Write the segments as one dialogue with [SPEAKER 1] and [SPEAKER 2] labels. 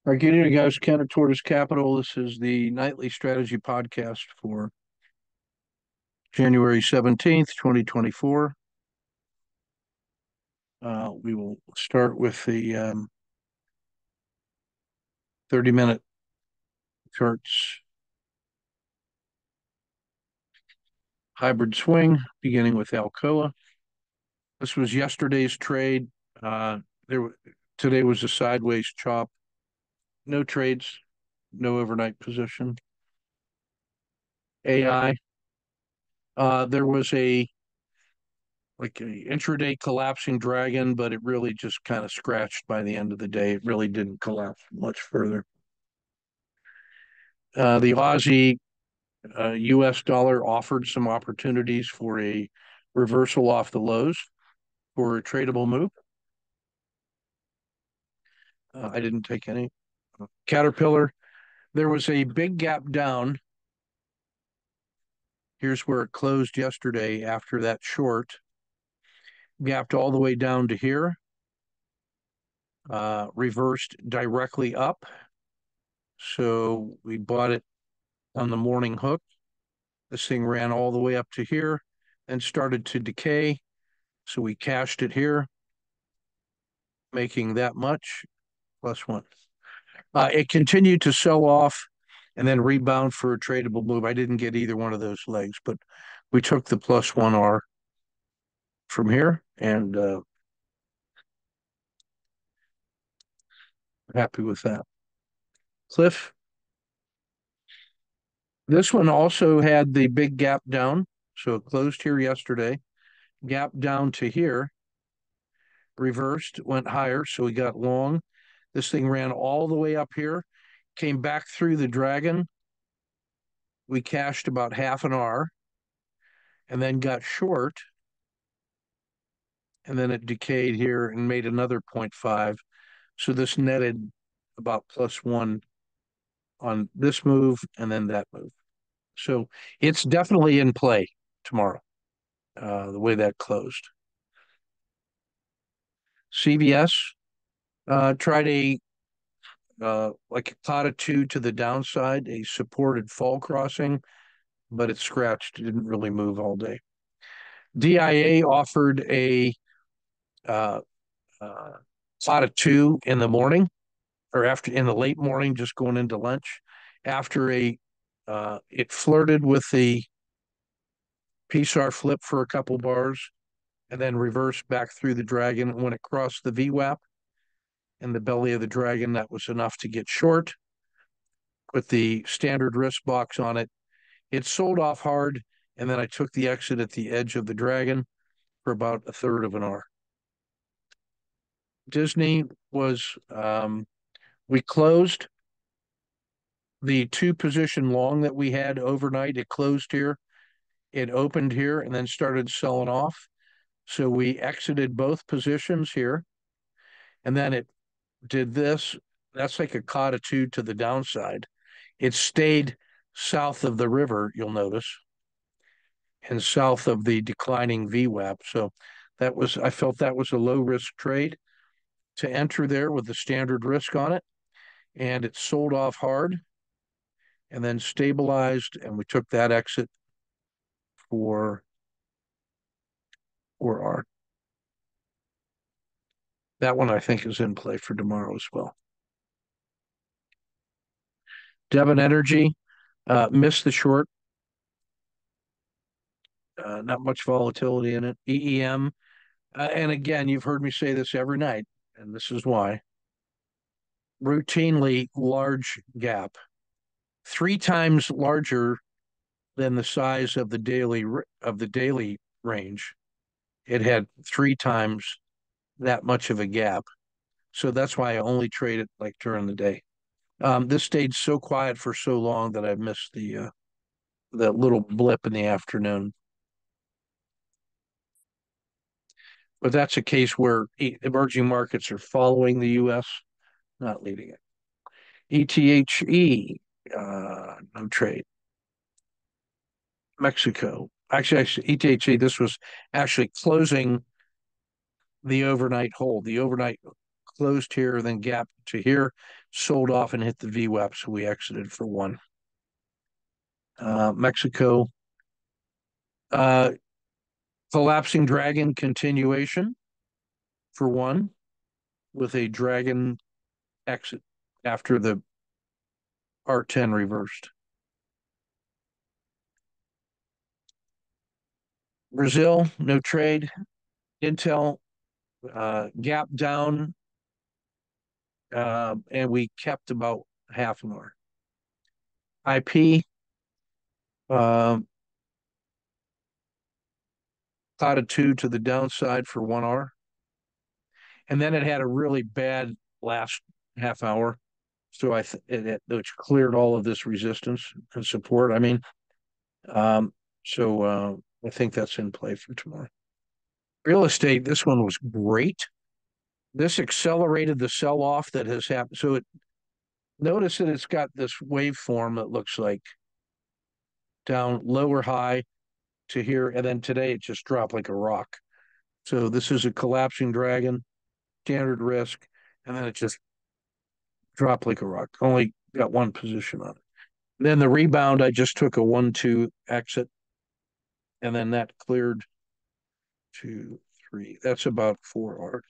[SPEAKER 1] All right, good evening, guys. Ken at Tortoise Capital. This is the nightly strategy podcast for January 17th, 2024. We will start with the 30-minute charts hybrid swing, beginning with Alcoa. This was yesterday's trade. Uh, there Today was a sideways chop. No trades, no overnight position. AI. There was a intraday collapsing dragon, but it really just kind of scratched by the end of the day. It really didn't collapse much further. The Aussie US dollar offered some opportunities for a reversal off the lows for a tradable move. I didn't take any. Caterpillar, there was a big gap down. Here's where it closed yesterday after that short. Gapped all the way down to here. Reversed directly up. So we bought it on the morning hook. This thing ran all the way up to here and started to decay. So we cashed it here, making that much +1. It continued to sell off and then rebound for a tradable move. I didn't get either one of those legs, but we took the +1R from here and happy with that. Cliff, this one also had the big gap down. So it closed here yesterday, gap down to here, reversed, went higher. So we got long. This thing ran all the way up here, came back through the dragon. We cashed about half an R and then got short. And then it decayed here and made another 0.5. So this netted about +1 on this move and then that move. So it's definitely in play tomorrow, the way that closed. CVS tried like a pot of two to the downside, a supported fall crossing, but it scratched. It didn't really move all day. DIA offered a uh, pot of two in the morning or after in the late morning, just going into lunch. After it flirted with the PSAR flip for a couple bars and then reversed back through the dragon. When it crossed the VWAP and the belly of the dragon, that was enough to get short. Put the standard risk box on it. It sold off hard, and then I took the exit at the edge of the dragon for about a third of an R. Disney was, we closed the two position long that we had overnight. It closed here, it opened here, and then started selling off. So we exited both positions here, and then it did this. That's like a caught a two to the downside. It stayed south of the river, you'll notice, and south of the declining VWAP. So I felt that was a low risk trade to enter there with the standard risk on it. And it sold off hard and then stabilized. And we took that exit for R. That one I think is in play for tomorrow as well. Devon Energy missed the short. Not much volatility in it. EEM. And again, you've heard me say this every night, and this is why. Routinely large gap, 3 times larger than the size of the daily range. It had 3 times that much of a gap. So that's why I only trade it like during the day. This stayed so quiet for so long that I missed the little blip in the afternoon. But that's a case where emerging markets are following the U.S., not leading it. ETHE, no trade. Mexico. Actually, ETHE, this was actually closing the overnight hold. The overnight closed here, then gapped to here, sold off and hit the VWAP, so we exited for one. Mexico, collapsing dragon continuation for one, with a dragon exit after the R10 reversed. Brazil, no trade. Intel, gap down, and we kept about half an hour. IP, caught a two to the downside for 1 hour. And then it had a really bad last half hour. So which cleared all of this resistance and support. I mean, I think that's in play for tomorrow. Real estate, this one was great. This accelerated the sell-off that has happened. So notice that it's got this waveform that looks like down lower high to here, and then today it just dropped like a rock. So this is a collapsing dragon, standard risk, and then it just dropped like a rock. Only got one position on it. Then the rebound, I just took a 1-2 exit, and then that cleared 2, 3. That's about 4 hours.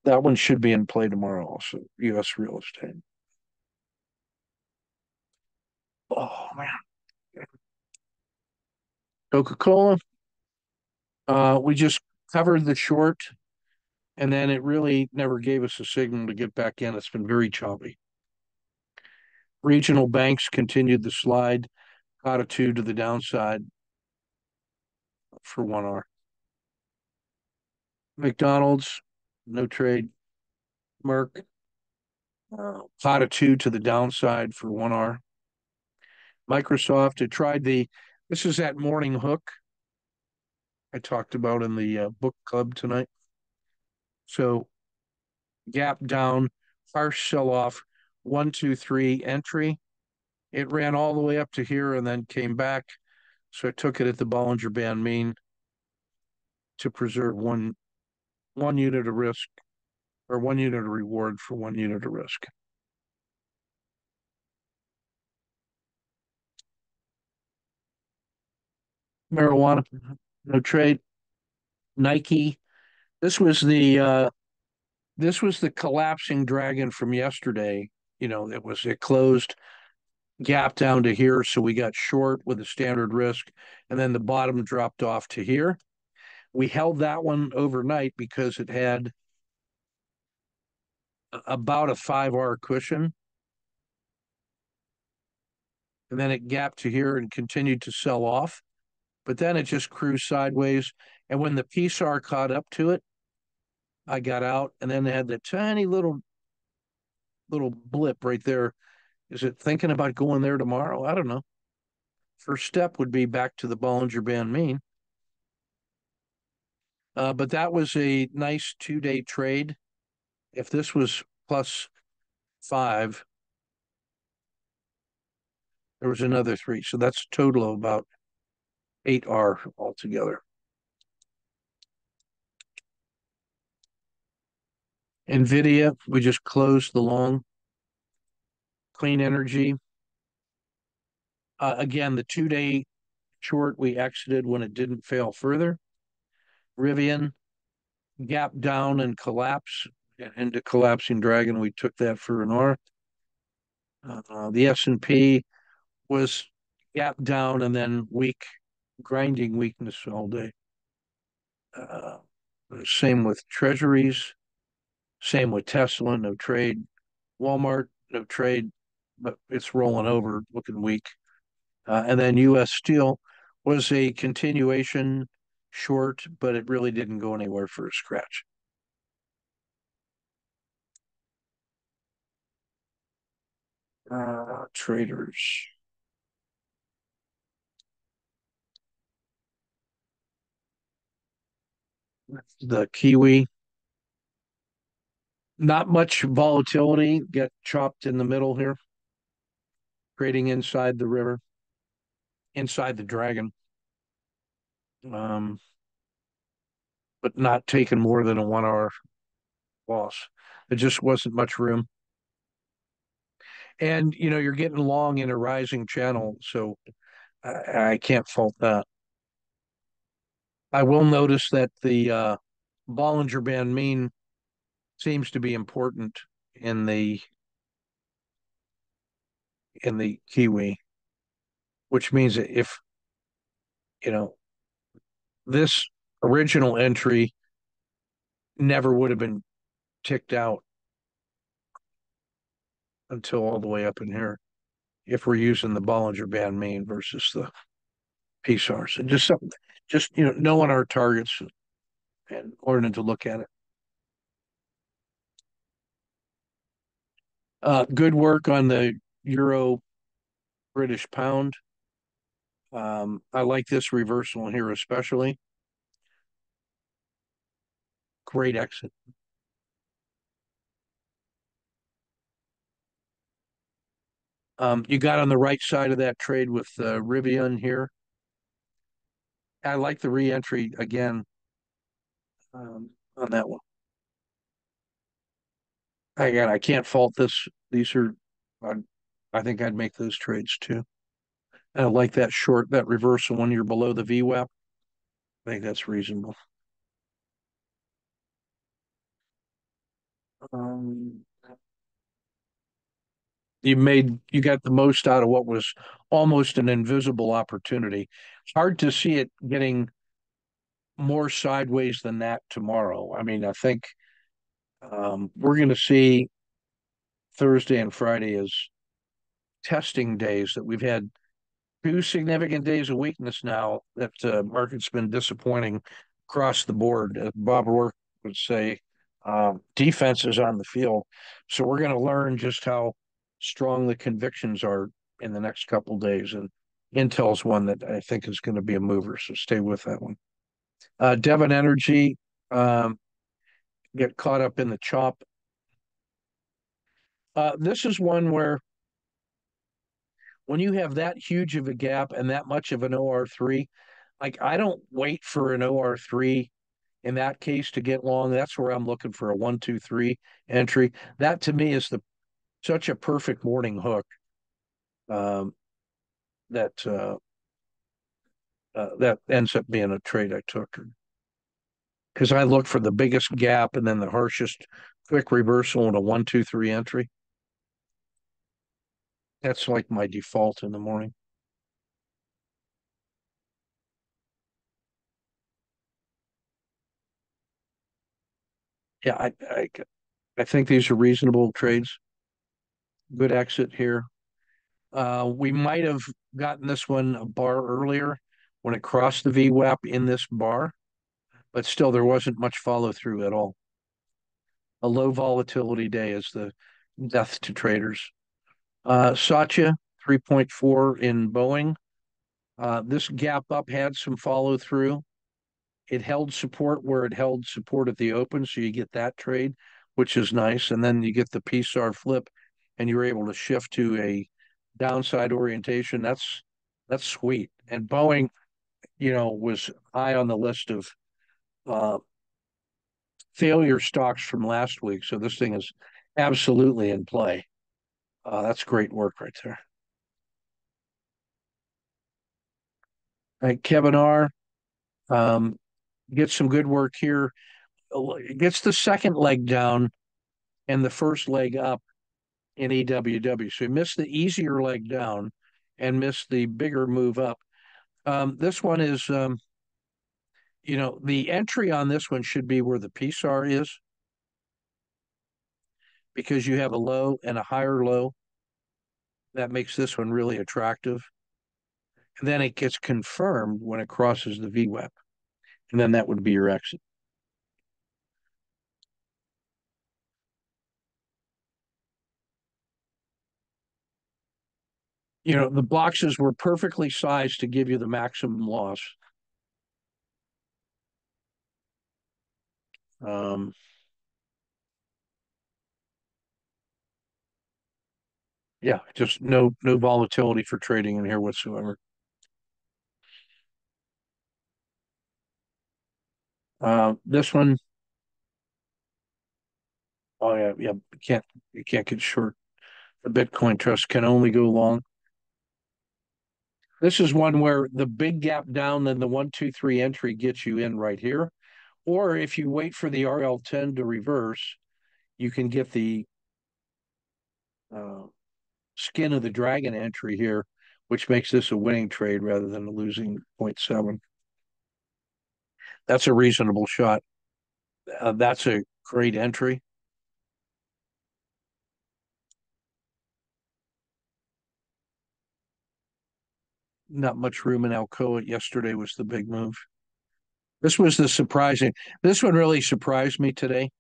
[SPEAKER 1] That one should be in play tomorrow also, U.S. real estate. Oh, man. Coca-Cola, we just covered the short, and then it really never gave us a signal to get back in. It's been very choppy. Regional banks continued the slide, caught a two to the downside for 1 hour. McDonald's, no trade. Merck, caught a two to the downside for 1 hour. Microsoft, it tried this is that morning hook I talked about in the book club tonight. So gap down, harsh sell off, 1, 2, 3 entry. It ran all the way up to here and then came back. So I took it at the Bollinger Band mean to preserve one unit of risk, or 1 unit of reward for 1 unit of risk. Marijuana, no trade. Nike, this was the collapsing dragon from yesterday. It closed gap down to here, so we got short with a standard risk, and then the bottom dropped off to here. We held that one overnight because it had about a 5 hour cushion, and then it gapped to here and continued to sell off, but then it just cruised sideways. And when the PSAR caught up to it, I got out, and then they had the tiny little blip right there. Is it thinking about going there tomorrow? I don't know. First step would be back to the Bollinger Band mean. But that was a nice 2-day trade. If this was +5, there was another 3. So that's a total of about 8R altogether. NVIDIA, we just closed the long. Clean energy. Again, the 2-day short, we exited when it didn't fail further. Rivian, gap down and collapse into collapsing dragon. We took that for an R. The S&P was gap down and then weak, grinding weakness all day. Same with treasuries. Same with Tesla, no trade. Walmart, no trade, but it's rolling over, looking weak. And then U.S. Steel was a continuation short, but it really didn't go anywhere for a scratch. Traders. The Kiwi. Not much volatility. Get chopped in the middle here. Trading inside the river, inside the dragon. But not taking more than a 1 hour loss. There just wasn't much room. And you're getting long in a rising channel, so I can't fault that. I will notice that the Bollinger Band mean seems to be important in the Kiwi, which means that if you know this original entry never would have been ticked out until all the way up in here if we're using the Bollinger Band mean versus the PSARs. And just something, just knowing our targets and learning to look at it. Good work on the Euro British pound. I like this reversal here especially. Great exit. You got on the right side of that trade with Rivian here. I like the re-entry again on that one. Again, I can't fault this. These are, I think I'd make those trades too. I like that short, that reversal when you're below the VWAP. I think that's reasonable. Um, you got the most out of what was almost an invisible opportunity. It's hard to see it getting more sideways than that tomorrow. I mean, I think we're going to see Thursday and Friday as testing days that we've had two significant days of weakness now that market's been disappointing across the board. Bob Rourke would say defense is on the field. So we're going to learn just how strong the convictions are in the next couple of days. And Intel's one that I think is going to be a mover. So stay with that one. Devon Energy get caught up in the chop. This is one where when you have that huge of a gap and that much of an OR3, like I don't wait for an OR3 in that case to get long. That's where I'm looking for a 1, 2, 3 entry. That to me is the such a perfect morning hook um, that that ends up being a trade I took because I look for the biggest gap and then the harshest quick reversal and a 1, 2, 3 entry. That's like my default in the morning. Yeah, I think these are reasonable trades. Good exit here. We might have gotten this one a bar earlier when it crossed the VWAP in this bar, but still there wasn't much follow through at all. A low volatility day is the death to traders. Satya 3.4 in Boeing. This gap up had some follow through. It held support where it held support at the open, so you get that trade, which is nice. And then you get the PSAR flip, and you're able to shift to a downside orientation. That's sweet. And Boeing, was high on the list of uh, failure stocks from last week. So this thing is absolutely in play. That's great work right there. All right, Kevin R. Um, gets some good work here. Gets the second leg down and the first leg up in EWW. So he missed the easier leg down and missed the bigger move up. This one is, the entry on this one should be where the PSAR is because you have a low and a higher low. That makes this one really attractive. And then it gets confirmed when it crosses the VWAP. And then that would be your exit. The boxes were perfectly sized to give you the maximum loss. Um, yeah, just no volatility for trading in here whatsoever. This one Oh yeah, yeah. You can't get short. The Bitcoin Trust can only go long. This is one where the big gap down, then the 1, 2, 3 entry gets you in right here. Or if you wait for the RL10 to reverse, you can get the uh, skin of the dragon entry here, which makes this a winning trade rather than a losing point 0.7. That's a reasonable shot. That's a great entry. Not much room in Alcoa. Yesterday was the big move. This was the surprising. This one really surprised me today.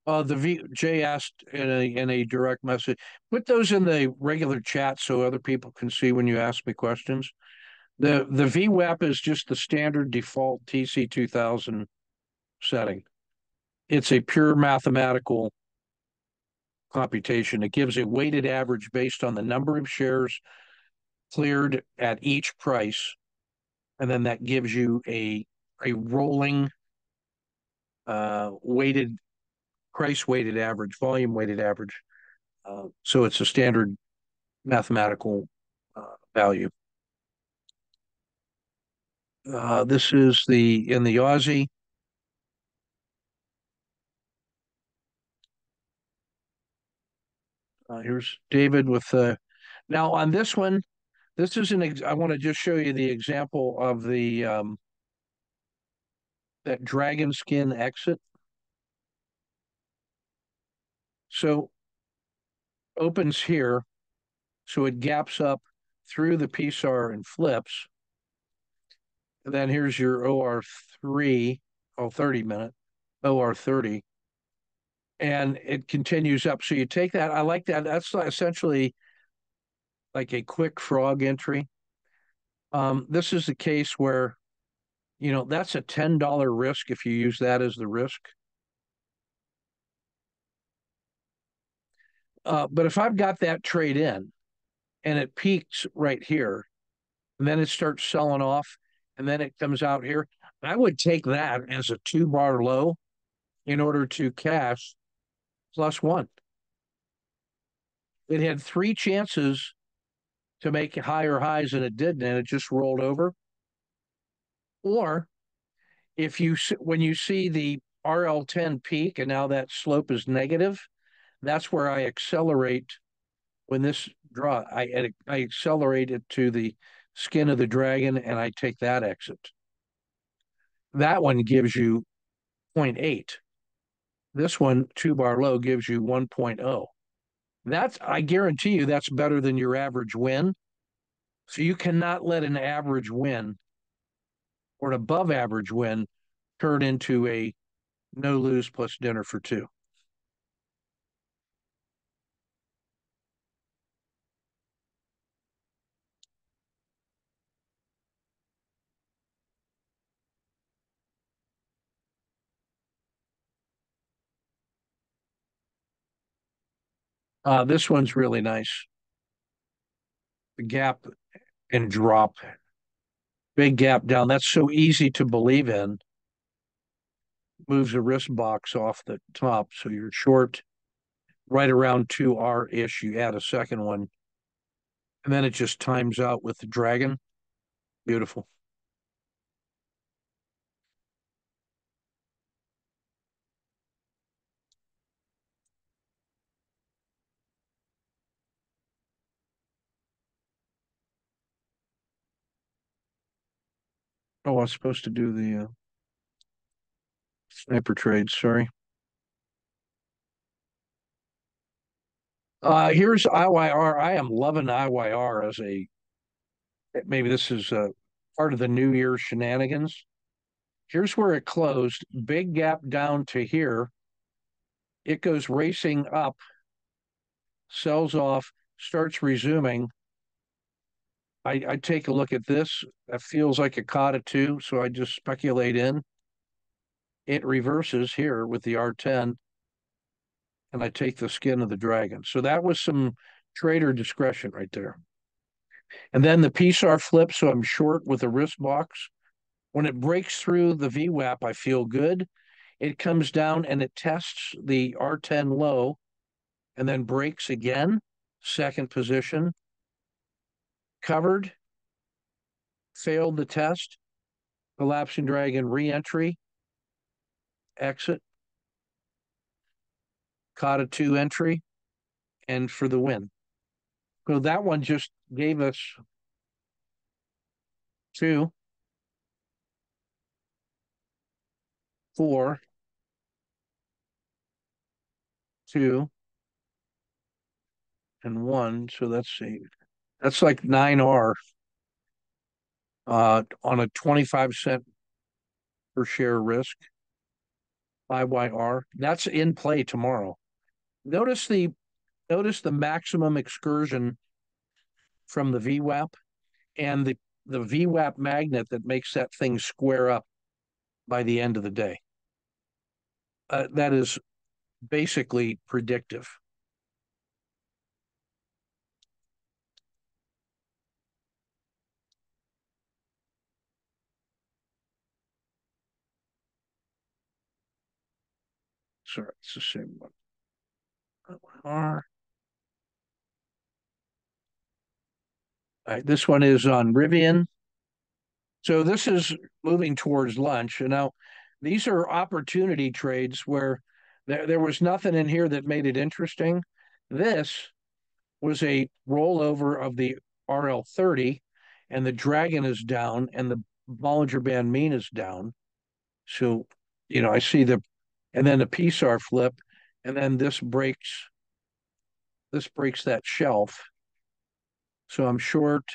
[SPEAKER 1] The Jay asked in a direct message. Put those in the regular chat so other people can see when you ask me questions. The VWAP is just the standard default TC 2000 setting. It's a pure mathematical computation. It gives a weighted average based on the number of shares cleared at each price, and then that gives you a rolling weighted price weighted average, volume weighted average. So it's a standard mathematical value. This is in the Aussie. Here's David with now on this one. This is I want to just show you the example of the that dragon skin exit. So opens here, so it gaps up through the PSAR and flips. And then here's your OR3, 30-minute, OR30. And it continues up. So you take that. I like that. That's essentially like a quick frog entry. This is the case where, that's a $10 risk if you use that as the risk. But if I've got that trade in and it peaks right here, and then it starts selling off, and then it comes out here, I would take that as a 2-bar low in order to cash +1. It had 3 chances to make higher highs and it didn't, and it just rolled over. Or if you when you see the RL10 peak and now that slope is negative, that's where I accelerate when this draw. I accelerate it to the skin of the dragon and I take that exit. That one gives you 0.8. This one, 2-bar low, gives you 1.0. That's, I guarantee you, that's better than your average win. So you cannot let an average win or an above average win turn into a no lose plus dinner for two. This one's really nice. The gap and drop, big gap down. That's so easy to believe in. Moves a risk box off the top. So you're short right around 2R ish. You add a second one, and then it just times out with the dragon. Beautiful. Oh, I was supposed to do the sniper trades. Sorry. Here's IYR. I am loving IYR as maybe this is part of the New Year shenanigans. Here's where it closed. Big gap down to here. It goes racing up, sells off, starts resuming. I take a look at this. That feels like a cotta too, so I just speculate in. It reverses here with the R10, and I take the skin of the dragon. So that was some trader discretion right there. And then the PSAR flips, so I'm short with a risk box. When it breaks through the VWAP, I feel good. It comes down and it tests the R10 low and then breaks again, second position, covered, failed the test, collapsing dragon re-entry, exit, caught a 2 entry, and for the win. So that one just gave us 2, 4, 2, and 1. So let's see. That's like 9R on a 25 cent per share risk, 5YR. That's in play tomorrow. Notice the maximum excursion from the VWAP and the VWAP magnet that makes that thing square up by the end of the day. That is basically predictive. Sorry, it's the same one. R. All right, this one is on Rivian. So this is moving towards lunch. And now these are opportunity trades where there was nothing in here that made it interesting. This was a rollover of the RL30, and the Dragon is down, and the Bollinger Band mean is down. So, I see and then the PSAR flip, and then this breaks that shelf. So I'm short,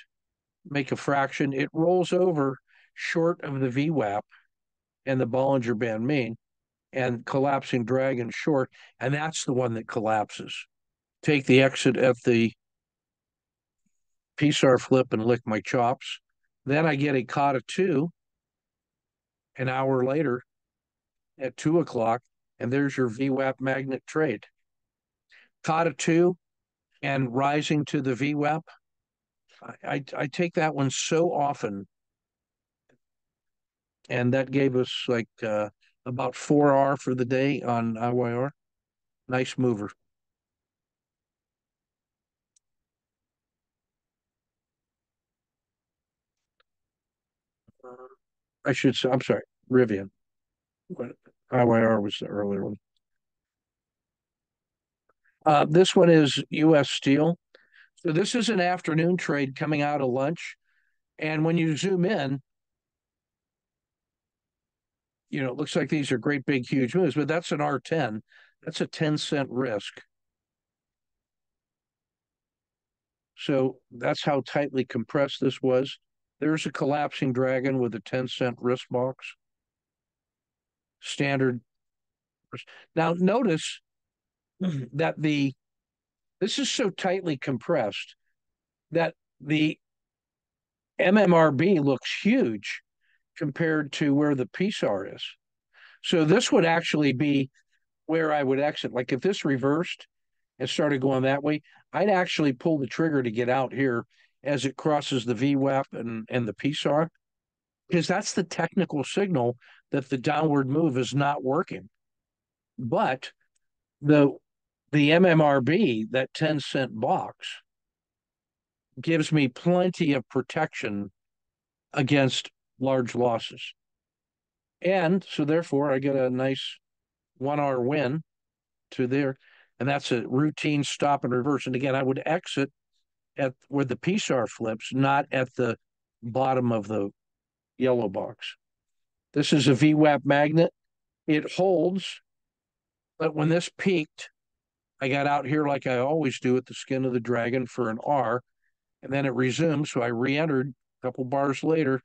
[SPEAKER 1] make a fraction. It rolls over short of the VWAP and the Bollinger Band mean, and collapsing dragon short, and that's the one that collapses. Take the exit at the PSAR flip and lick my chops. Then I get a COTA 2 an hour later at 2 o'clock, and there's your VWAP magnet trade. COTA 2 and rising to the VWAP. I take that one so often, and that gave us like about 4R for the day on IYR. Nice mover. I should say, I'm sorry, Rivian. IYR was the earlier one. This one is U.S. Steel. So this is an afternoon trade coming out of lunch. And when you zoom in, it looks like these are great, big, huge moves, but that's an R10. That's a 10-cent risk. So that's how tightly compressed this was. There's a collapsing dragon with a 10-cent risk box. Standard. Now notice that this is so tightly compressed that the MMRB looks huge compared to where the PSAR is. So this would actually be where I would exit. Like if this reversed and started going that way, I'd actually pull the trigger to get out here as it crosses the VWAP and the PSAR, because that's the technical signal that the downward move is not working. But the MMRB, that 10-cent box, gives me plenty of protection against large losses. And so therefore I get a nice 1R win to there. And that's a routine stop and reverse. And again, I would exit at where the PSAR flips, not at the bottom of the yellow box. This is a VWAP magnet. It holds, but when this peaked, I got out here like I always do at the skin of the dragon for an R, and then it resumed. So I re-entered a couple bars later.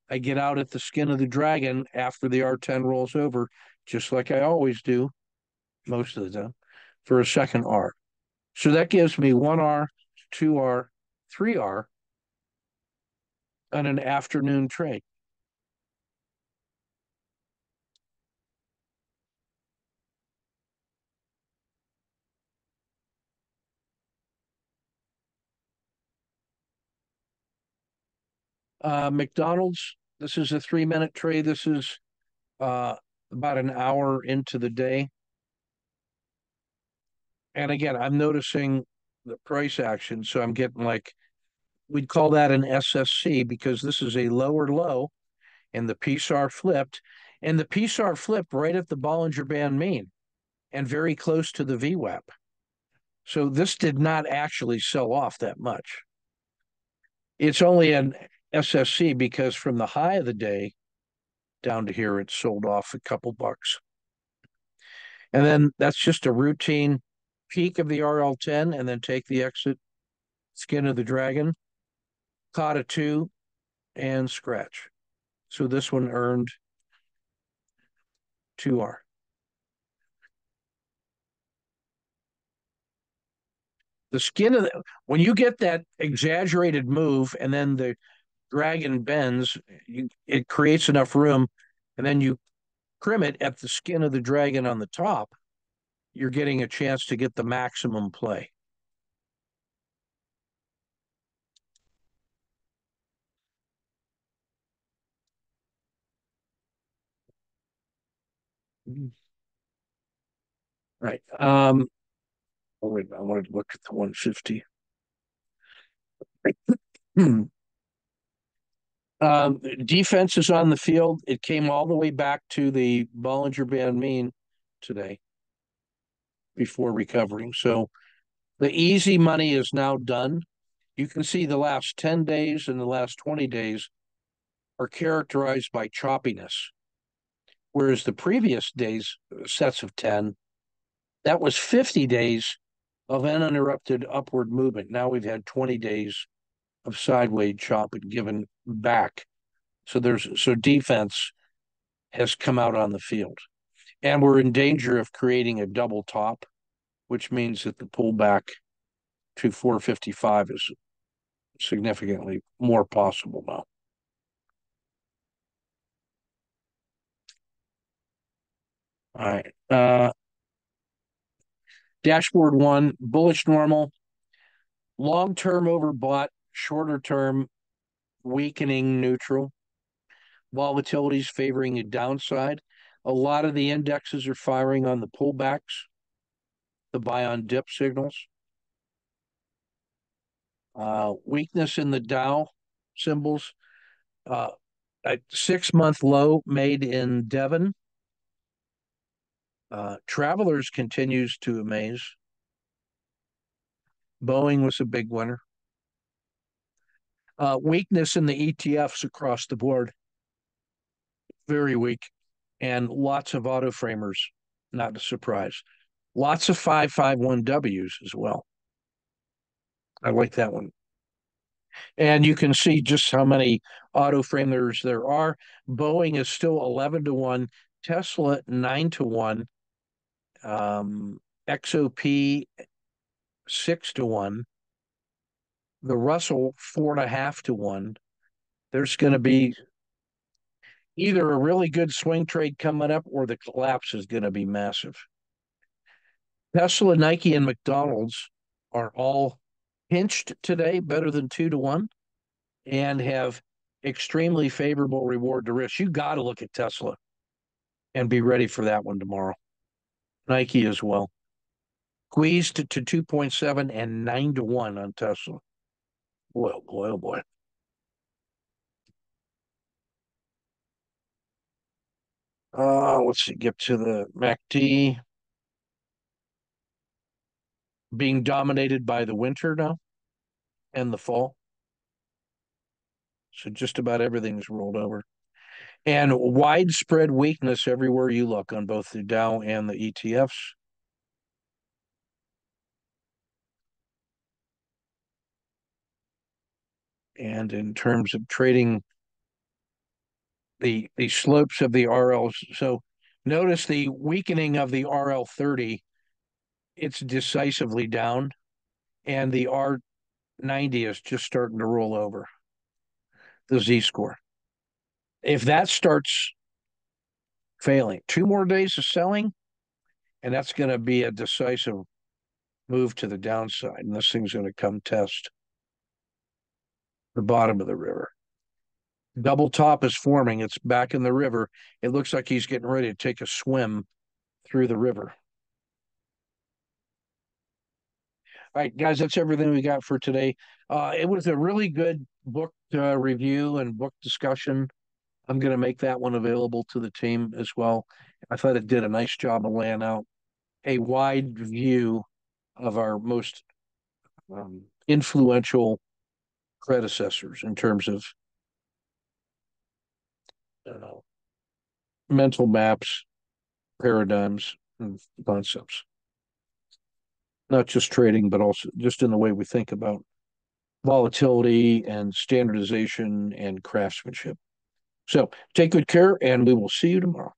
[SPEAKER 1] I get out at the skin of the dragon after the R10 rolls over, just like I always do most of the time, for a second R. So that gives me 1R, 2R, 3R on an afternoon trade. McDonald's, this is a 3-minute trade. This is about an hour into the day. And again, I'm noticing the price action. So I'm getting like, we'd call that an SSC because this is a lower low and the PSAR flipped. And the PSAR flipped right at the Bollinger Band mean and very close to the VWAP. So this did not actually sell off that much. It's only an SSC because from the high of the day down to here, it sold off a couple bucks. And then that's just a routine peak of the RL10 and then take the exit skin of the dragon, caught a two and scratch. So this one earned 2R. The skin of when you get that exaggerated move and then the dragon bends, it creates enough room, and then you crim it at the skin of the dragon on the top, you're getting a chance to get the maximum play. Right. Oh, wait, I wanted to look at the 150. Defense is on the field. It came all the way back to the Bollinger Band mean today before recovering. So the easy money is now done. You can see the last 10 days and the last 20 days are characterized by choppiness, whereas the previous days, sets of 10, that was 50 days of uninterrupted upward movement. Now we've had 20 days of sideways chop and given back. So defense has come out on the field. And we're in danger of creating a double top, which means that the pullback to 455 is significantly more possible now. All right. Dashboard one, bullish normal, long term overbought, shorter term weakening neutral. Volatility's favoring a downside. A lot of the indexes are firing on the pullbacks, the buy on dip signals. Weakness in the Dow symbols. A 6-month low made in Devon. Travelers continues to amaze. Boeing was a big winner. Weakness in the ETFs across the board. Very weak. And lots of auto framers, not a surprise. Lots of 551Ws as well. I like that one. And you can see just how many auto framers there are. Boeing is still 11-1, Tesla 9-1, XOP 6-1, the Russell 4.5-1. There's going to be either a really good swing trade coming up or the collapse is going to be massive. Tesla, Nike, and McDonald's are all pinched today, better than 2-1, and have extremely favorable reward to risk. You got to look at Tesla and be ready for that one tomorrow. Nike as well. Squeezed to 2.7 and 9-1 on Tesla. Boy, oh boy, oh boy. Let's see, get to the MACD being dominated by the winter now and the fall. So just about everything's rolled over. And widespread weakness everywhere you look on both the Dow and the ETFs. And in terms of trading the slopes of the RLs, so notice the weakening of the RL30, it's decisively down, and the R90 is just starting to roll over, the Z-score. If that starts failing, 2 more days of selling, and that's going to be a decisive move to the downside, and this thing's going to come test the bottom of the river. Double top is forming. It's back in the river. It looks like he's getting ready to take a swim through the river. All right, guys, that's everything we got for today. It was a really good book review and book discussion. I'm going to make that one available to the team as well. I thought it did a nice job of laying out a wide view of our most influential predecessors in terms of uh, mental maps, paradigms, and concepts. Not just trading, but also just in the way we think about volatility and standardization and craftsmanship. So take good care, and we will see you tomorrow.